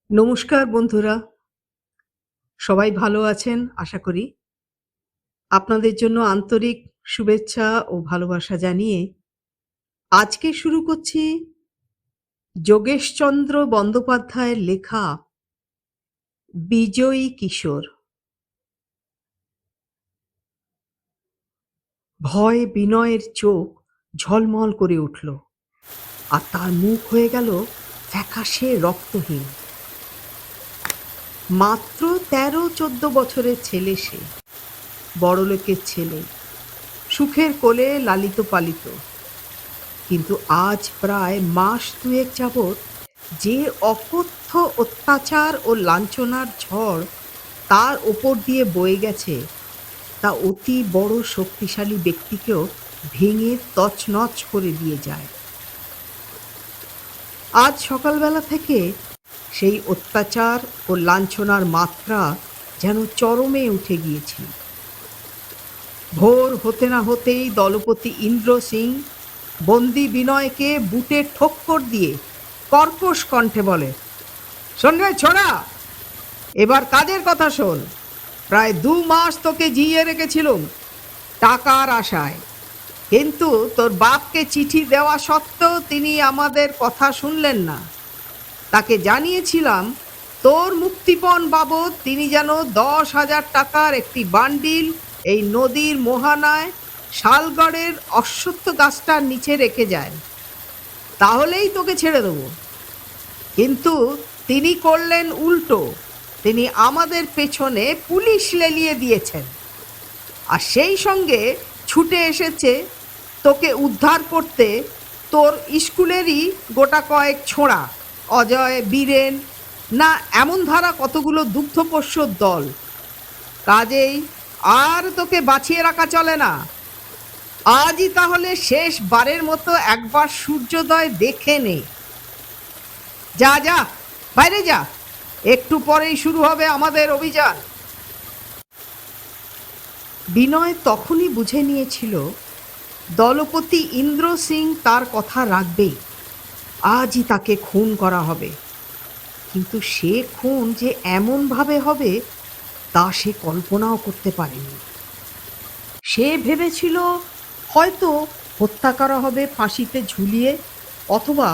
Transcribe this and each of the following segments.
নমস্কার বন্ধুরা, সবাই ভালো আছেন আশা করি। আপনাদের জন্য আন্তরিক শুভেচ্ছা ও ভালোবাসা জানিয়ে আজকে শুরু করছি যোগেশচন্দ্র বন্দ্যোপাধ্যায়ের লেখা বিজয়ী কিশোর। ভয়ে বিনয়ের চোখ ঝলমল করে উঠল, আর তার মুখ হয়ে গেল ফ্যাকাশে রক্তহীন। মাত্র ১৩-১৪ বছরের ছেলে সে, বড়লোকের ছেলে, সুখের কোলে লালিত পালিত। কিন্তু আজ প্রায় মাস দুয়েক যাবৎ যে অকথ্য অত্যাচার ও লাঞ্ছনার ঝড় তার ওপর দিয়ে বয়ে গেছে, তা অতি বড় শক্তিশালী ব্যক্তিকেও ভেঙে তছনছ করে দিয়ে যায়। আজ সকালবেলা থেকে সেই অত্যাচার ও লাঞ্ছনার মাত্রা যেন চরমে উঠে গিয়েছিল। ভোর হতে না হতেই দলপতি ইন্দ্র সিং বন্দি বিনয়কে বুটে ঠোক্কর দিয়ে কর্কশ কণ্ঠে বলে, শোন রে ছোড়া, এবার কাজের কথা শোন। প্রায় ২ মাস তোকে জিইয়ে রেখেছিলুম টাকার আশায়, কিন্তু তোর বাপকে চিঠি দেওয়া সত্ত্বেও তিনি আমাদের কথা শুনলেন না। তাকে জানিয়েছিলাম তোর মুক্তিপণ বাবদ তিনি যেন ১০,০০০ টাকার একটি বান্ডিল এই নদীর মোহানায় শালগড়ের অশ্বত্থ গাছটার নিচে রেখে যায়, তাহলেই তোকে ছেড়ে দেবো। কিন্তু তিনি করলেন উল্টো, তিনি আমাদের পেছনে পুলিশ লেলিয়ে দিয়েছেন, আর সেই সঙ্গে ছুটে এসেছে তোকে উদ্ধার করতে তোর স্কুলেরই গোটা কয়েক ছোঁড়া, অজয়, বীরেন, না এমন ধারা কতগুলো দুগ্ধপোষ্যর দল। কাজেই আর তোকে বাঁচিয়ে রাখা চলে না। আজই তাহলে শেষবারের মতো একবার সূর্যোদয় দেখে নে। যা যা, বাইরে যা, একটু পরেই শুরু হবে আমাদের অভিযান। বিনয় তখনই বুঝে নিয়েছিল দলপতি ইন্দ্র সিং তার কথা রাখবেই, আজই তাকে খুন করা হবে। কিন্তু সে খুন যে এমনভাবে হবে তা সে কল্পনাও করতে পারেনি। সে ভেবেছিল হয়তো হত্যা করা হবে ফাঁসিতে ঝুলিয়ে, অথবা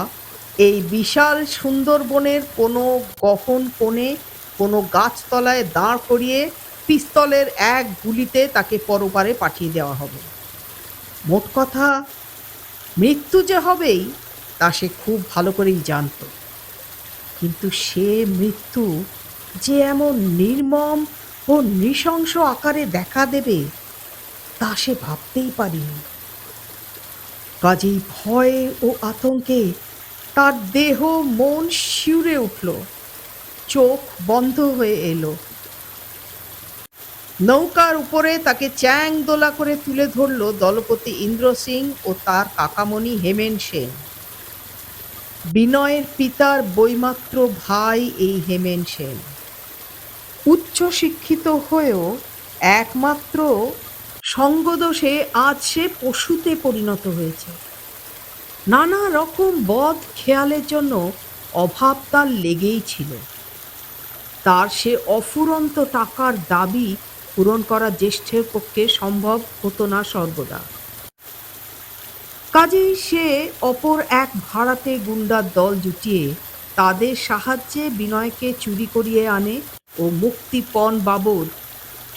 এই বিশাল সুন্দরবনের কোনো গহন কোণে কোনো গাছতলায় দাঁড় করিয়ে পিস্তলের এক গুলিতে তাকে পরপারে পাঠিয়ে দেওয়া হবে। মোট কথা, মৃত্যু যে হবেই তা সে খুব ভালো করেই জানত। কিন্তু সে মৃত্যু যে এমন নির্মম ও নৃশংস আকারে দেখা দেবে তা সে ভাবতেই পারেনি। কাজেই ভয়ে ও আতঙ্কে তার দেহ মন শিউরে উঠল, চোখ বন্ধ হয়ে এলো। নৌকার উপরে তাকে চ্যাং দোলা করে তুলে ধরল দলপতি ইন্দ্র সিং ও তার কাকামণি হেমেন সেন। বিনয়ের পিতার বৈমাত্র ভাই এই হেমেন সেন। উচ্চ শিক্ষিত হয়েও একমাত্র সঙ্গদোষে আজ সে পশুতে পরিণত হয়েছে। নানা রকম বদ খেয়ালের জন্য অভাব তার লেগেই ছিল। তার সে অফুরন্ত টাকার দাবি পূরণ করা জ্যেষ্ঠের পক্ষে সম্ভব হতো না সর্বদা। কাজেই সে অপর এক ভাড়াটে গুন্ডার দল জুটিয়ে তাদের সাহায্যে বিনয়কে চুরি করিয়ে আনে ও মুক্তিপণ বাবদ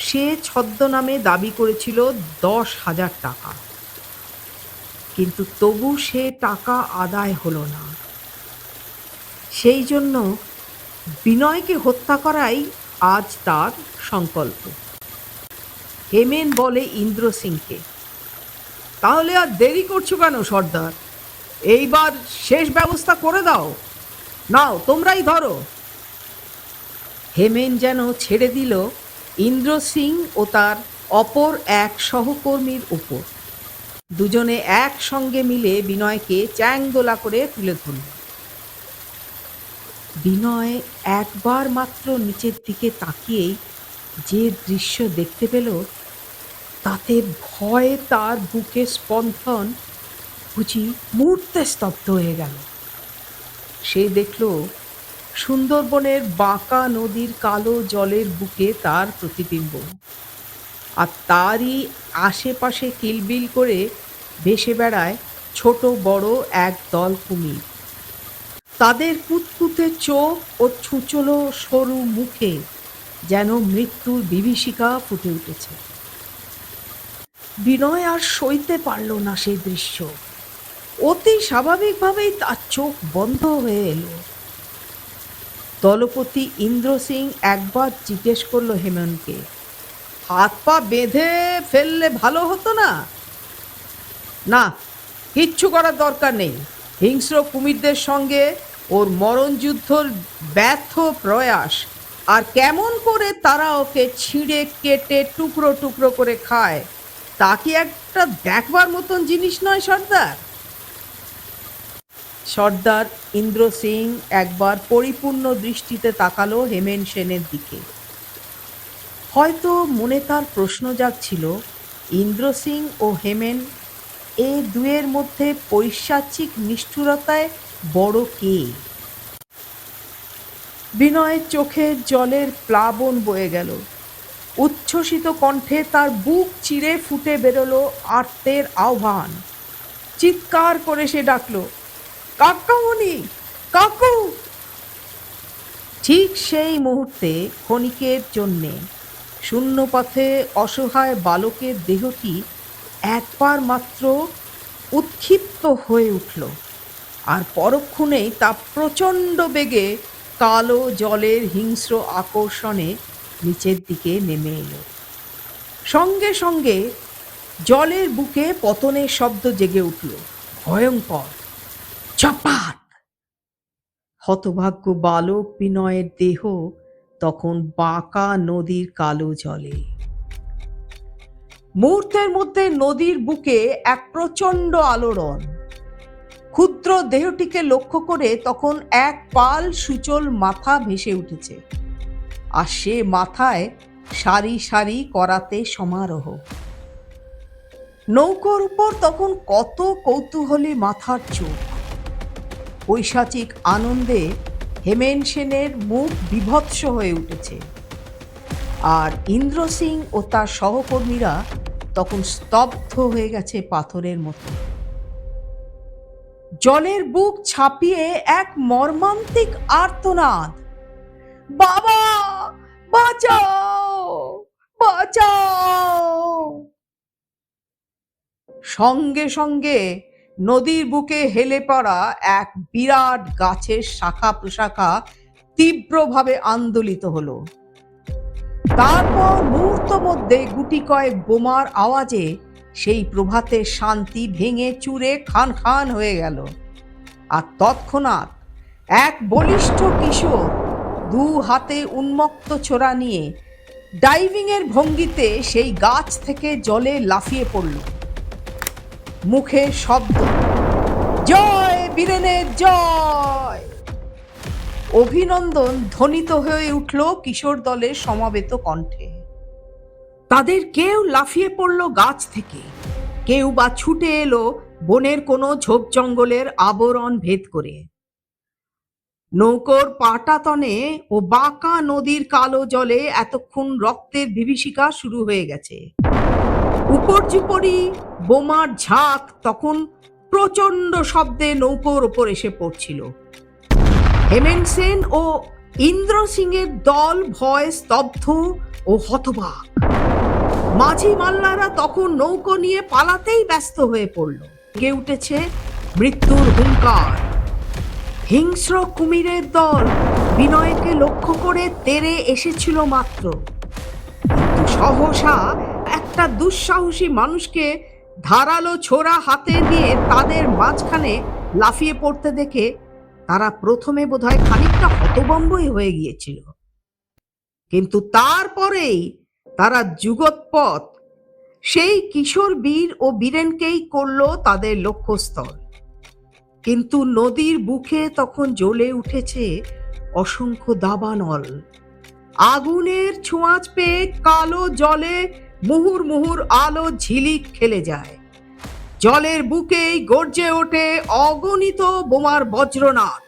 সে ছদ্মনামে দাবি করেছিল ১০,০০০ টাকা। কিন্তু তবু সে টাকা আদায় হলো না। সেই জন্য বিনয়কে হত্যা করাই আজ তার সংকল্প। হেমেন বলে ইন্দ্র সিংকে, তাহলে আর দেরি করছো কেন সর্দার? এইবার শেষ ব্যবস্থা করে দাও, নাও তোমরাই ধরো। হেমেন যেন ছেড়ে দিল ইন্দ্র সিং ও তার অপর এক সহকর্মীর উপর। দুজনে একসঙ্গে মিলে বিনয়কে চ্যাংদোলা করে তুলে ধরল। বিনয় একবার মাত্র নিচের দিকে তাকিয়েই যে দৃশ্য দেখতে পেল তাতে ভয়ে তার বুকের স্পন্দন বুঝি মুহূর্তে স্তব্ধ হয়ে গেল। সে দেখল সুন্দরবনের বাঁকা নদীর কালো জলের বুকে তার প্রতিবিম্ব, আর তারই আশেপাশে কিলবিল করে ভেসে বেড়ায় ছোট বড় এক দল কুমির। তাদের কুতকুতে চোখ ও ছুচলো সরু মুখে যেন মৃত্যুর বিভীষিকা ফুটে উঠেছে। বিনয় আর সইতে পারল না সেই দৃশ্য। অতি স্বাভাবিকভাবেই তার চোখ বন্ধ হয়ে এলো। দলপতি ইন্দ্র সিং একবার জিজ্ঞেস করলো হেমনকে, হাত পা বেঁধে ফেললে ভালো হতো না? না, কিচ্ছু করার দরকার নেই। হিংস্র কুমিরদের সঙ্গে ওর মরণযুদ্ধর ব্যর্থ প্রয়াস, আর কেমন করে তারা ওকে ছিঁড়ে কেটে টুকরো টুকরো করে খায়, তা কি একটা দেখবার মতন জিনিস নয় সর্দার? সর্দার ইন্দ্র সিং একবার পরিপূর্ণ দৃষ্টিতে তাকালো হেমেন সেনের দিকে। হয়তো মনে তার প্রশ্ন জাগছিল, ইন্দ্র সিং ও হেমেন এ দুয়ের মধ্যে পৈশাচিক নিষ্ঠুরতায় বড় কে? বিনয়ের চোখে জলের প্লাবন বয়ে গেল। উচ্ছ্বসিত কণ্ঠে তার বুক চিরে ফুটে বেরোলো আর্তের আহ্বান। চিৎকার করে সে ডাকল, কাকামণি, কাকু! ঠিক সেই মুহূর্তে ক্ষণিকের জন্যে শূন্যপথে অসহায় বালকের দেহটি একবার মাত্র উৎক্ষিপ্ত হয়ে উঠল, আর পরক্ষণেই তা প্রচণ্ড বেগে কালো জলের হিংস্র আকর্ষণে নিচের দিকে নেমে এলো। সঙ্গে সঙ্গে জলের বুকে পতনের শব্দ জেগে উঠল, ভয়ঙ্কর। চপাট! হতভাগ্য বালক বিনয়ের দেহ তখন বাঁকা নদীর কালো জলে। মুহূর্তের মধ্যে নদীর বুকে এক প্রচণ্ড আলোড়ন। ক্ষুদ্র দেহটিকে লক্ষ্য করে তখন এক পাল সুচল মাথা ভেসে উঠেছে, আর সে মাথায় সারি সারি করাতে সমারোহ। নৌকোর উপর তখন কত কৌতূহলী মাথার চোখ। পৈশাচিক আনন্দে হেমেন সেনের মুখ বিভৎস হয়ে উঠেছে, আর ইন্দ্র সিং ও তার সহকর্মীরা তখন স্তব্ধ হয়ে গেছে পাথরের মতো। জলের বুক ছাপিয়ে এক মর্মান্তিক আর্তনাদ, বাবা বাঁচাও, বাঁচাও! সঙ্গে সঙ্গে নদীর বুকে হেলে পড়া এক বিরাট গাছের শাখা প্রশাখা তীব্রভাবে আন্দোলিত হলো। তারপর মুহূর্ত মধ্যে গুটি কয়েক বোমার আওয়াজে সেই প্রভাতের শান্তি ভেঙে চুরে খান খান হয়ে গেল, আর তৎক্ষণাৎ এক বলিষ্ঠ কিশোর দু হাতে উন্মুক্ত ছোরা নিয়ে ডাইভিংয়ের ভঙ্গিতে সেই গাছ থেকে জলে লাফিয়ে পড়ল। মুখে শব্দ, জয় বীরেনের জয়! অভিনন্দন ধ্বনিত হয়ে উঠল কিশোর দলের সমবেত কণ্ঠে। তাদের কেউ লাফিয়ে পড়ল গাছ থেকে, কেউ বা ছুটে এলো বনের কোনো ঝোপ জঙ্গলের আবরণ ভেদ করে। নৌকোর পাটাতনে ও বাঁকা নদীর কালো জলে এতক্ষণ রক্তের বিভীষিকা শুরু হয়ে গেছে। উপর্যুপরি বোমার ঝাঁক তখন প্রচণ্ড শব্দে নৌকোর ওপর এসে পড়ছিল। হেমেন সেন ও ইন্দ্র সিং এর দল ভয়ে স্তব্ধ ও হতবাক। মাঝি মাল্লারা তখন নৌকো নিয়ে পালাতেই ব্যস্ত হয়ে পড়ল। জেগে উঠেছে মৃত্যুর হুঙ্কার। হিংস্র কুমিরের দল বিনয়কে লক্ষ্য করে তেড়ে এসেছিল মাত্র, কিন্তু সহসা একটা দুঃসাহসী মানুষকে ধারালো ছোরা হাতে নিয়ে তাদের মাঝখানে লাফিয়ে পড়তে দেখে তারা প্রথমে বোধহয় খানিকটা হতভম্বই হয়ে গিয়েছিল, কিন্তু তারপরেই তারা যুগোৎপথ সেই কিশোর বীর ও বীরেনকেই করল তাদের লক্ষ্যস্থল। কিন্তু নদীর বুকে তখন জ্বলে উঠেছে অসংখ্য দাবানল। আগুনের ছোঁয়াচ পেয়ে কালো জলে মুহুর মুহুর আলো ঝিলিক খেলে যায়। জলের বুকেই গর্জে ওঠে অগণিত বোমার বজ্রনাদ।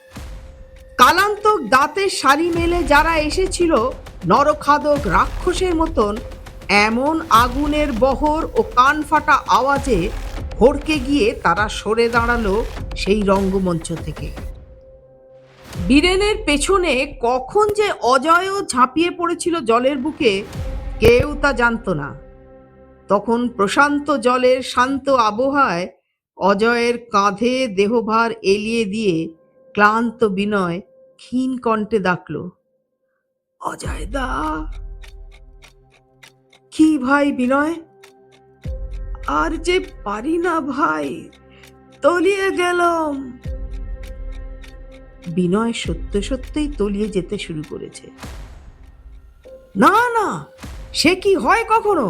কালান্তক দাঁতের শাড়ি মেলে যারা এসেছিল নরখাদক রাক্ষসের মতন এমন আগুনের বহর ও কান ফাটা আওয়াজে ভড়কে গিয়ে তারা সরে দাঁড়ালো সেই রঙ্গমঞ্চ থেকে। বীরেনের পেছনে কখন যে অজয়ও ঝাঁপিয়ে পড়েছিল জলের বুকে কেউ তা জানতো না। তখন প্রশান্ত জলের শান্ত আবহাওয়ায় অজয়ের কাঁধে দেহভার এলিয়ে দিয়ে ক্লান্ত বিনয় ক্ষীণ কণ্ঠে ডাকল, অজয় দা। কি ভাই বিনয়? আর যে পারি না ভাই, তলিয়ে গেলাম। বিনয় সত্য সত্যই তলিয়ে যেতে শুরু করেছে। না না, সে কি হয় কখনো?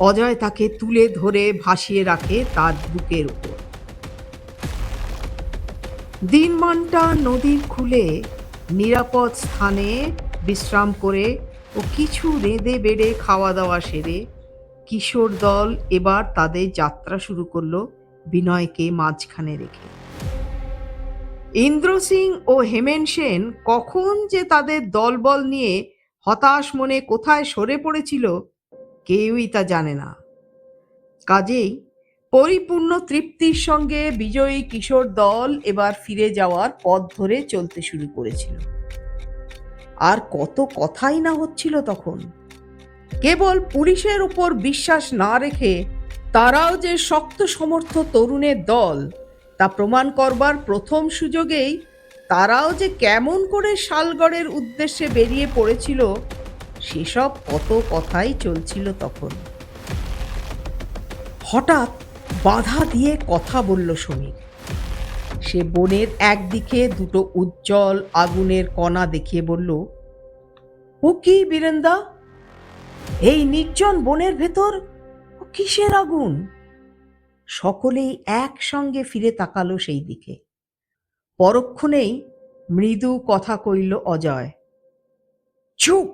অজয় তাকে তুলে ধরে ভাসিয়ে রাখে তার বুকের উপর। দিনমানটা নদীর কূলে নিরাপদ স্থানে বিশ্রাম করে ও কিছু রেঁধে বেড়ে খাওয়া দাওয়া সেরে কিশোর দল এবার তাদের যাত্রা শুরু করলো বিনয়কে মাঝখানে রেখে। ইন্দ্র সিং ও হেমেন সেন কখন যে তাদের দলবল নিয়ে হতাশ মনে কোথায় সরে পড়েছিল কেউই তা জানে না। কাজেই পরিপূর্ণ তৃপ্তির সঙ্গে বিজয়ী কিশোর দল এবার ফিরে যাওয়ার পথ ধরে চলতে শুরু করেছিল। আর কত কথাই না হচ্ছিল তখন। কেবল পুলিশের উপর বিশ্বাস না রেখে তারাও যে শক্ত সমর্থ তরুণের দল তা প্রমাণ করবার প্রথম সুযোগেই তারাও যে কেমন করে শালগড়ের উদ্দেশ্যে বেরিয়ে পড়েছিল সেসব কত কথাই চলছিল তখন। হঠাৎ বাধা দিয়ে কথা বলল সমীর। সে বনের একদিকে দুটো উজ্জ্বল আগুনের কণা দেখিয়ে বলল, ও কি বীরেন্দা, এই নির্জন বনের ভেতর কিসের আগুন? সকলেই একসঙ্গে ফিরে তাকালো সেই দিকে। পরক্ষণেই মৃদু কথা কইল অজয়, চুপ,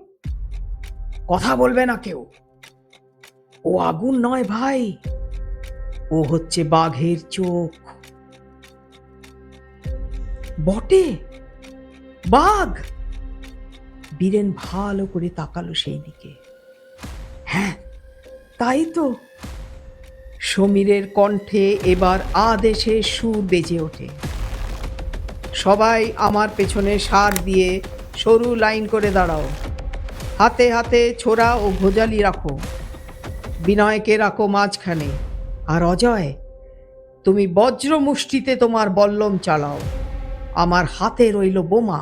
কথা বলবে না কেউ। ও আগুন নয় ভাই, ও হচ্ছে বাঘের চোখ। বটে, বাঘ? বীরেন ভালো করে তাকালো সেই দিকে। হ্যাঁ, তাই তো। সমীরের কণ্ঠে এবার আদেশের সুর বেজে ওঠে। সবাই আমার পেছনে সার দিয়ে সরু লাইন করে দাঁড়াও। হাতে হাতে ছোরা ও ভোজালি রাখো। বিনয়কে রাখো মাঝখানে। আর অজয়, তুমি বজ্র মুষ্টিতে তোমার বল্লম চালাও। আমার হাতে রইল বোমা।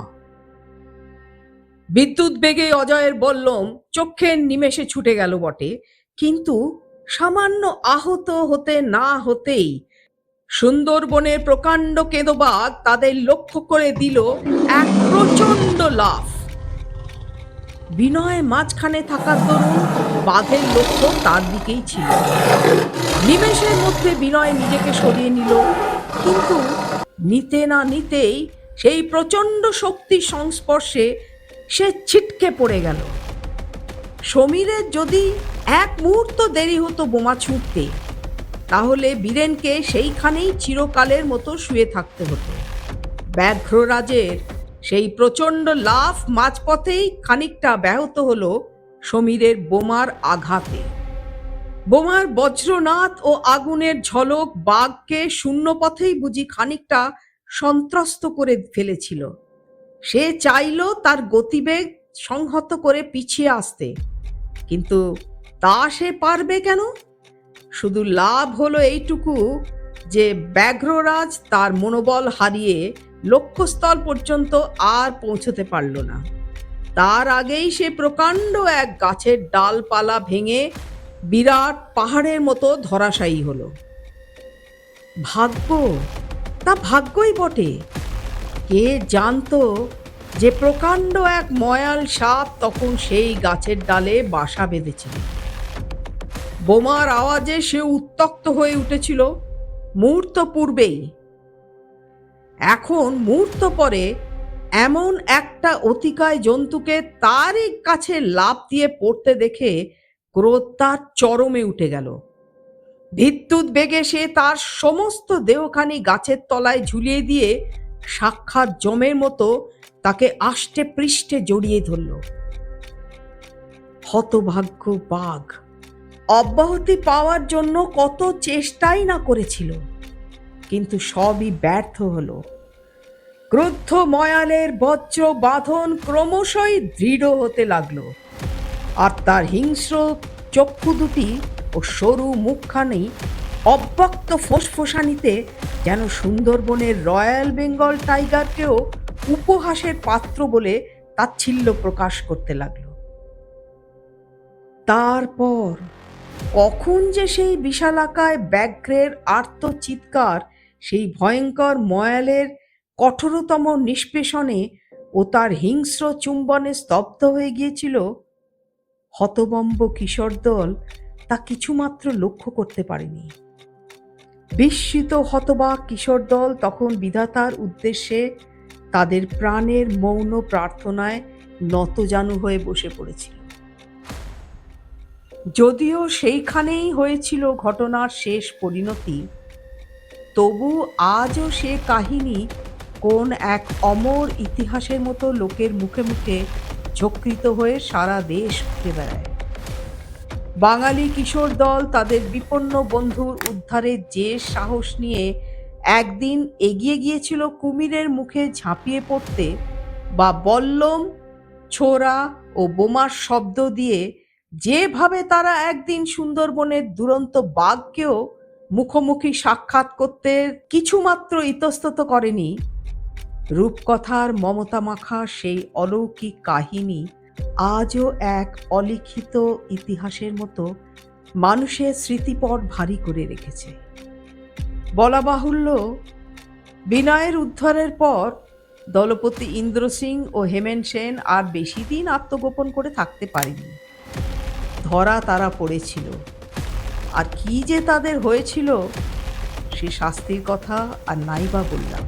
বিদ্যুৎ বেগে অজয়ের বল্লম চক্ষের নিমেষে ছুটে গেল বটে, কিন্তু সামান্য আহত হতে না হতেই সুন্দরবনের প্রকাণ্ড কেঁদোবাঘ তাদের লক্ষ্য করে দিল এক প্রচণ্ড লাফ। বিনয় মাঝখানে থাকার দরুন বাঘের লক্ষ্য তার দিকেই ছিল। নিমেষের মধ্যে বিনয় নিজেকে সরিয়ে নিল, কিন্তু নিতে না নিতেই সেই প্রচণ্ড শক্তির সংস্পর্শে সে ছিটকে পড়ে গেল। সমীরের যদি এক মুহূর্ত দেরি হতো বোমা ছুঁড়তে, তাহলে বীরেনকে সেইখানেই চিরকালের মতো শুয়ে থাকতে হতো। ব্যাঘ্ররাজের সেই প্রচণ্ড লাফ মাঝপথেই খানিকটা ব্যাহত হলো সমীরের বোমার আঘাতে। বোমার বজ্রনাদ ও আগুনের ঝলক বাঘকে শূন্য পথেই বুঝি খানিকটা সন্ত্রস্ত করে ফেলেছিল। সে চাইল তার গতিবেগ সংহত করে পিছিয়ে আসতে, কিন্তু তা সে পারবে কেন? শুধু লাভ হলো এইটুকু যে ব্যাঘ্ররাজ তার মনোবল হারিয়ে লক্ষ্যস্থল পর্যন্ত আর পৌঁছতে পারল না। তার আগেই সে প্রকাণ্ড এক গাছের ডালপালা ভেঙে বিরাট পাহাড়ের মতো ধরাশায়ী হলো। ভাগ্য, তা ভাগ্যই বটে। কে জানতো যে প্রকাণ্ড এক ময়াল সাপ তখন সেই গাছের ডালে বাসা বেঁধেছিল। বোমার আওয়াজে সে উত্তক্ত হয়ে উঠেছিল মুহূর্ত পূর্বেই। এখন মুহূর্ত পরে এমন একটা অতিকায় জন্তুকে তারই কাছে লাফ দিয়ে পড়তে দেখে ক্রোধ তার চরমে উঠে গেল। বিদ্যুৎ বেগে সে তার সমস্ত দেহখানি গাছের তলায় ঝুলিয়ে দিয়ে সাক্ষাৎ জমের মতো তাকে আষ্টে পৃষ্ঠে জড়িয়ে ধরল। হতভাগ্য বাঘ অব্যাহতি পাওয়ার জন্য কত চেষ্টাই না করেছিল, কিন্তু সবই ব্যর্থ হলো। ক্রুদ্ধ ময়ালের বজ্র বাঁধন ক্রমশই দৃঢ় হতে লাগলো, আর তার হিংস্র চক্ষু দুটি ও সরু মুখখানি অব্যক্ত ফোসফোসানিতে যেন সুন্দরবনের রয়্যাল বেঙ্গল টাইগারকেও উপহাসের পাত্র বলে তাচ্ছিল্য প্রকাশ করতে লাগলো। তারপর কখন যে সেই বিশালাকায় ব্যাঘ্রের আর্ত চিৎকার সেই ভয়ঙ্কর ময়ালের কঠোরতম নিষ্পেষণে ও তার হিংস্র চুম্বনে স্তব্ধ হয়ে গিয়েছিল, হতবম্ব কিশোর দল তা কিছুমাত্র লক্ষ্য করতে পারেনি। বিস্মিত হতবাক কিশোর দল তখন বিধাতার উদ্দেশ্যে তাদের প্রাণের মৌন প্রার্থনায় নতজানু হয়ে বসে পড়েছিল। যদিও সেইখানেই হয়েছিল ঘটনার শেষ পরিণতি, তবু আজও সে কাহিনী কোন এক অমর ইতিহাসের মতো লোকের মুখে মুখে ঝকৃত হয়ে সারা দেশ ঘুরে বেড়ায়। বাঙালি কিশোর দল তাদের বিপন্ন বন্ধুর উদ্ধারে যে সাহস নিয়ে একদিন এগিয়ে গিয়েছিল কুমিরের মুখে ঝাঁপিয়ে পড়তে, বা বল্লম, ছোরা ও বোমার শব্দ দিয়ে যেভাবে তারা একদিন সুন্দরবনের দুরন্ত বাঘকেও মুখোমুখি সাক্ষাৎ করতে কিছুমাত্র ইতস্তত করেনি, রূপকথার মমতা মাখা সেই অলৌকিক কাহিনী আজও এক অলিখিত ইতিহাসের মতো মানুষের স্মৃতিপট ভারী করে রেখেছে। বলা বাহুল্য, বিনয়ের উদ্ধারের পর দলপতি ইন্দ্র সিং ও হেমেন সেন আর বেশি দিন আত্মগোপন করে থাকতে পারেনি। ধরা তারা পড়েছিল, আর কি যে তাদের হয়েছিল সে শাস্তির কথা আর নাই বা বললাম।